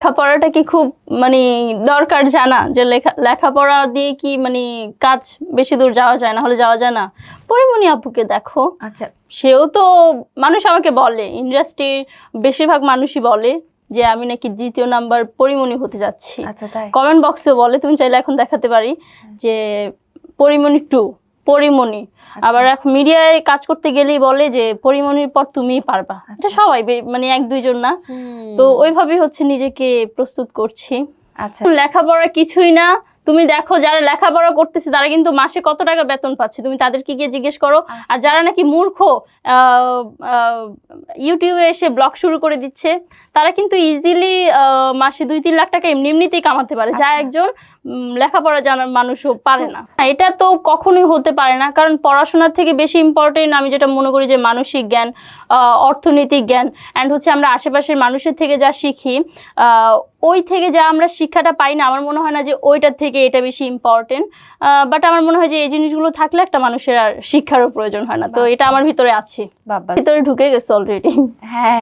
লেখাপড়াটা কি খুব মানে দরকার জানা, যে লেখাপড়া দিয়ে কি মানে কাজ বেশি দূর যাওয়া যায়, না হলে যাওয়া যায় না? পরিমণি আপুকে দেখো, আচ্ছা সেও তো, মানুষ আমাকে বলে, ইন্ডাস্ট্রির বেশিরভাগ মানুষই বলে যে আমি নাকি 2য় নাম্বার পরিমণি হতে যাচ্ছি। আচ্ছা তাই? কমেন্ট বক্সে বলে, তুমি চাইলে এখন দেখাতে পারি যে পরিমণি 2, পরিমণি। আবার এখন মিডিয়ায় কাজ করতে গেলেই বলে যে পরিমণির পর তুমিই পারবা। এটা সবাই মানে 1-2 জন না। তো ওইভাবেই হচ্ছে নিজেকে প্রস্তুত করছি। আচ্ছা লেখাপড়া কিছুই না, তুমি দেখো যারা লেখাপড়া করতেছে তারা কিন্তু মাসে কত টাকা বেতন পাচ্ছে, তুমি তাদেরকে গিয়ে জিজ্ঞেস করো। আর যারা নাকি মূর্খ ইউটিউবে এসে ব্লগ শুরু করে দিচ্ছে, তারা কিন্তু ইজিলি মাসে 2-3 লাখ টাকা এমনিতেই কামাতে পারে, যা একজন লেখাপড়া জানার মানুষও পারে না। এটা তো কখনোই হতে পারে না, কারণ পড়াশোনার থেকে বেশি ইম্পর্টেন্ট আমি যেটা মনে করি যে মানসিক জ্ঞান, অর্থনৈতিক জ্ঞান, অ্যান্ড হচ্ছে আমরা আশেপাশের মানুষের থেকে যা শিখি, ওই থেকে যা আমরা শিক্ষাটা পাই না, আমার মনে হয় না যে ওইটার থেকে এটা বেশি ইম্পর্টেন্ট। বাট আমার মনে হয় যে এই জিনিসগুলো থাকলে একটা মানুষের আর শিক্ষারও প্রয়োজন হয় না। তো এটা আমার ভিতরে আছে, বাবা ভিতরে ঢুকে গেছে অলরেডি। হ্যাঁ